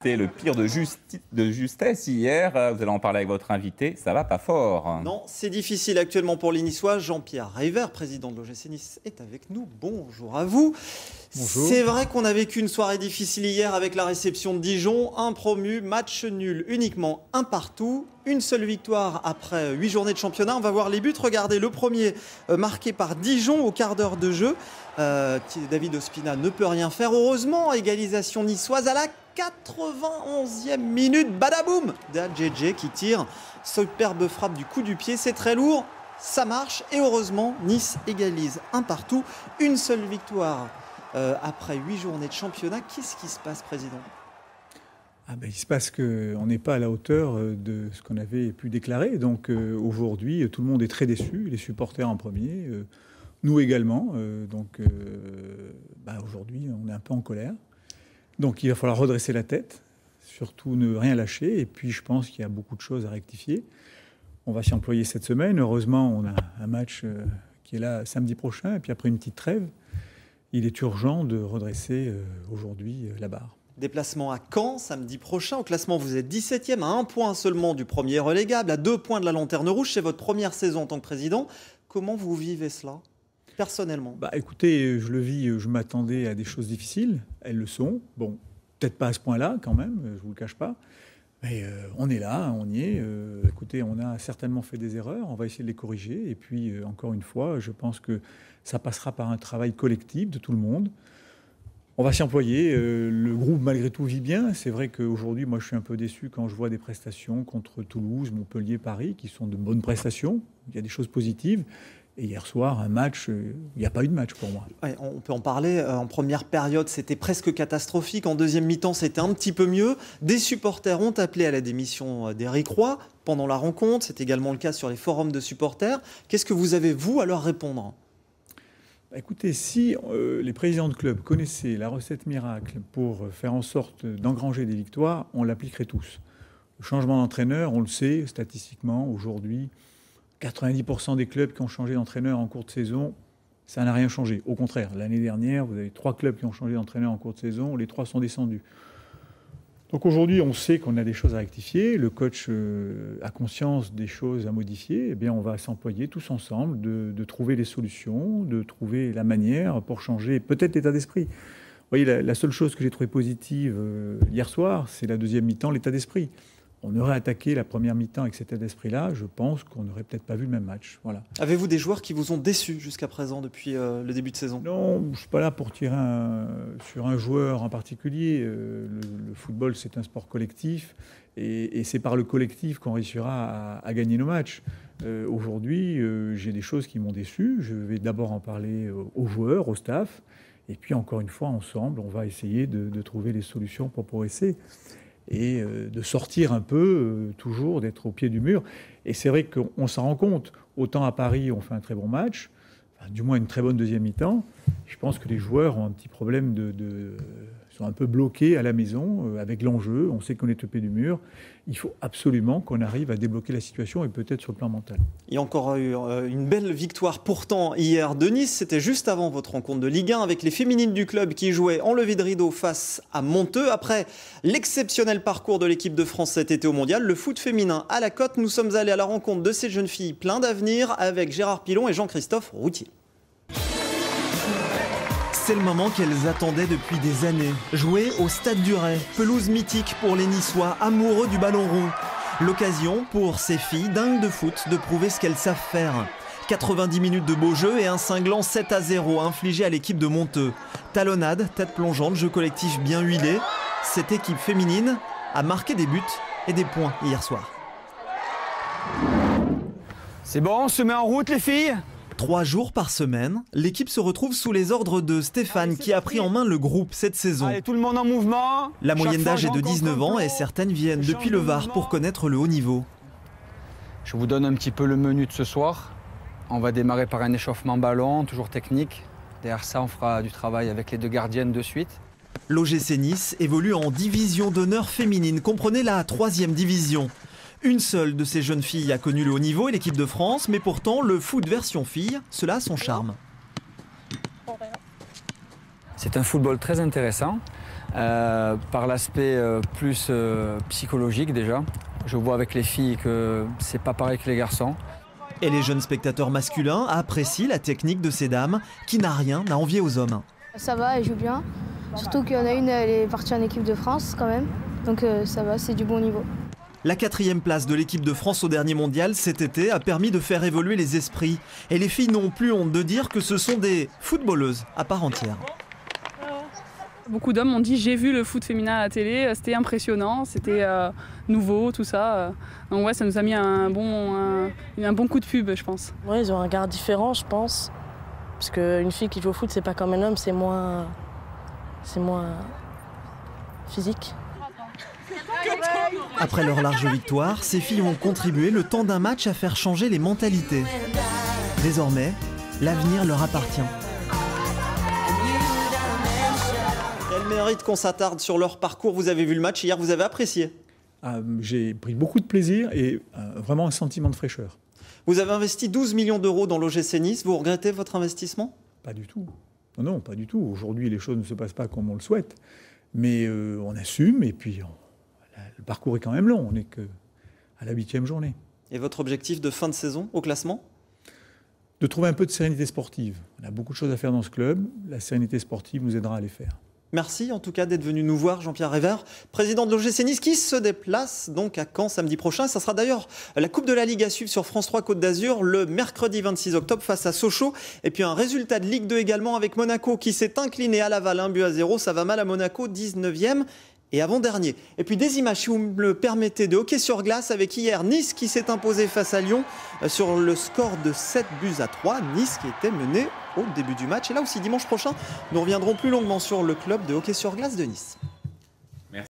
c'était le pire de justesse hier. Vous allez en parler avec votre invité. Ça va pas fort. Non, c'est difficile actuellement pour les Niçois. Jean-Pierre Reiver, président de l'OGC Nice, est avec nous. Bonjour à vous. Bonjour. C'est vrai qu'on a vécu une soirée difficile hier avec la réception de Dijon. Un promu, match nul, uniquement un partout. Une seule victoire après 8 journées de championnat. On va voir les buts. Regardez, le premier marqué par Dijon au quart d'heure de jeu. David Ospina ne peut rien faire. Heureusement, égalisation niçoise à la 91e minute. Badaboum d'Adjedje qui tire. Superbe frappe du coup du pied. C'est très lourd. Ça marche. Et heureusement, Nice égalise un partout. Une seule victoire après 8 journées de championnat. Qu'est-ce qui se passe, président ? Il se passe qu'on n'est pas à la hauteur de ce qu'on avait pu déclarer. Donc aujourd'hui, tout le monde est très déçu, les supporters en premier, nous également. Aujourd'hui, on est un peu en colère. Donc il va falloir redresser la tête, surtout ne rien lâcher. Et puis je pense qu'il y a beaucoup de choses à rectifier. On va s'y employer cette semaine. Heureusement, on a un match qui est là samedi prochain. Et puis après une petite trêve, il est urgent de redresser aujourd'hui la barre. Déplacement à Caen, samedi prochain. Au classement, vous êtes 17e, à 1 point seulement du premier relégable, à 2 points de la Lanterne Rouge. C'est votre première saison en tant que président. Comment vous vivez cela, personnellement ? Écoutez, je le vis, je m'attendais à des choses difficiles. Elles le sont. Bon, peut-être pas à ce point-là, quand même, je ne vous le cache pas. Mais on est là, on y est. Écoutez, on a certainement fait des erreurs. On va essayer de les corriger. Et puis, encore une fois, je pense que ça passera par un travail collectif de tout le monde. On va s'y employer. Le groupe, malgré tout, vit bien. C'est vrai qu'aujourd'hui, moi, je suis un peu déçu quand je vois des prestations contre Toulouse, Montpellier, Paris, qui sont de bonnes prestations. Il y a des choses positives. Et hier soir, un match, il n'y a pas eu de match pour moi. Ouais, on peut en parler. En première période, c'était presque catastrophique. En deuxième mi-temps, c'était un petit peu mieux. Des supporters ont appelé à la démission d'Éric Roy pendant la rencontre. C'est également le cas sur les forums de supporters. Qu'est-ce que vous avez, vous, à leur répondre ? Écoutez, si les présidents de club connaissaient la recette miracle pour faire en sorte d'engranger des victoires, on l'appliquerait tous. Le changement d'entraîneur, on le sait statistiquement, aujourd'hui, 90% des clubs qui ont changé d'entraîneur en cours de saison, ça n'a rien changé. Au contraire, l'année dernière, vous avez 3 clubs qui ont changé d'entraîneur en cours de saison, les 3 sont descendus. Donc aujourd'hui, on sait qu'on a des choses à rectifier, le coach a conscience des choses à modifier, eh bien on va s'employer tous ensemble de trouver les solutions, de trouver la manière pour changer peut-être l'état d'esprit. Vous voyez, la seule chose que j'ai trouvée positive hier soir, c'est la deuxième mi-temps, l'état d'esprit. On aurait attaqué la première mi-temps avec cet état d'esprit-là, je pense qu'on n'aurait peut-être pas vu le même match. Voilà. Avez-vous des joueurs qui vous ont déçus jusqu'à présent depuis le début de saison ? Non, je ne suis pas là pour tirer sur un joueur en particulier. Le football, c'est un sport collectif et c'est par le collectif qu'on réussira à gagner nos matchs. Aujourd'hui, j'ai des choses qui m'ont déçu. Je vais d'abord en parler aux joueurs, au staff. Et puis, encore une fois, ensemble, on va essayer de trouver les solutions pour progresser. Et de sortir un peu, toujours, d'être au pied du mur. Et c'est vrai qu'on s'en rend compte. Autant à Paris, on fait un très bon match, enfin, du moins une très bonne deuxième mi-temps. Je pense que les joueurs ont un petit problème sont un peu bloqués à la maison avec l'enjeu. On sait qu'on est au pied du mur. Il faut absolument qu'on arrive à débloquer la situation et peut-être sur le plan mental. Il y a encore eu une belle victoire pourtant hier de Nice. C'était juste avant votre rencontre de Ligue 1 avec les féminines du club qui jouaient en levée de rideau face à Monteux. Après l'exceptionnel parcours de l'équipe de France cet été au Mondial, le foot féminin à la cote, nous sommes allés à la rencontre de ces jeunes filles plein d'avenir avec Gérard Pilon et Jean-Christophe Routier. C'est le moment qu'elles attendaient depuis des années. Jouer au Stade du Ray, pelouse mythique pour les Niçois amoureux du ballon rond. L'occasion pour ces filles dingues de foot de prouver ce qu'elles savent faire. 90 minutes de beau jeu et un cinglant 7-0 infligé à l'équipe de Monteux. Talonnade, tête plongeante, jeu collectif bien huilé. Cette équipe féminine a marqué des buts et des points hier soir. C'est bon, on se met en route les filles ? 3 jours par semaine, l'équipe se retrouve sous les ordres de Stéphane qui a pris en main le groupe cette saison. Allez, tout le monde en mouvement. La moyenne d'âge est de 19 ans et certaines viennent depuis le Var pour connaître le haut niveau. Je vous donne un petit peu le menu de ce soir. On va démarrer par un échauffement ballon, toujours technique. Derrière ça, on fera du travail avec les 2 gardiennes de suite. L'OGC Nice évolue en division d'honneur féminine, comprenez la 3e division. Une seule de ces jeunes filles a connu le haut niveau et l'équipe de France, mais pourtant le foot version fille, cela a son charme. C'est un football très intéressant. Par l'aspect plus psychologique déjà. Je vois avec les filles que c'est pas pareil que les garçons. Et les jeunes spectateurs masculins apprécient la technique de ces dames qui n'a rien à envier aux hommes. Ça va, elle joue bien. Surtout qu'il y en a une, elle est partie en équipe de France quand même. Donc ça va, c'est du bon niveau. La 4e place de l'équipe de France au dernier mondial cet été a permis de faire évoluer les esprits. Et les filles n'ont plus honte de dire que ce sont des footballeuses à part entière. Beaucoup d'hommes m'ont dit j'ai vu le foot féminin à la télé, c'était impressionnant, c'était nouveau, tout ça. Donc ouais, ça nous a mis un bon coup de pub, je pense. Ouais, ils ont un regard différent, je pense. Parce qu'une fille qui joue au foot, c'est pas comme un homme, c'est moins physique. Après leur large victoire, ces filles ont contribué le temps d'un match à faire changer les mentalités. Désormais, l'avenir leur appartient. Elles méritent qu'on s'attarde sur leur parcours. Vous avez vu le match hier, vous avez apprécié? J'ai pris beaucoup de plaisir et vraiment un sentiment de fraîcheur. Vous avez investi 12 millions d'euros dans l'OGC Nice. Vous regrettez votre investissement? Pas du tout. Non, pas du tout. Aujourd'hui, les choses ne se passent pas comme on le souhaite. Mais on assume et puis le parcours est quand même long. On n'est qu'à la 8e journée. Et votre objectif de fin de saison au classement? De trouver un peu de sérénité sportive. On a beaucoup de choses à faire dans ce club. La sérénité sportive nous aidera à les faire. Merci en tout cas d'être venu nous voir, Jean-Pierre Révert, président de l'OGC Nice, qui se déplace donc à Caen samedi prochain. Ça sera d'ailleurs la Coupe de la Ligue à suivre sur France 3 Côte d'Azur le mercredi 26 octobre face à Sochaux. Et puis un résultat de Ligue 2 également avec Monaco qui s'est incliné à Laval 1-0. Ça va mal à Monaco, 19e et avant-dernier. Et puis des images, si vous me le permettez, de hockey sur glace avec hier Nice qui s'est imposé face à Lyon sur le score de 7-3. Nice qui était mené au début du match. Et là aussi, dimanche prochain, nous reviendrons plus longuement sur le club de hockey sur glace de Nice.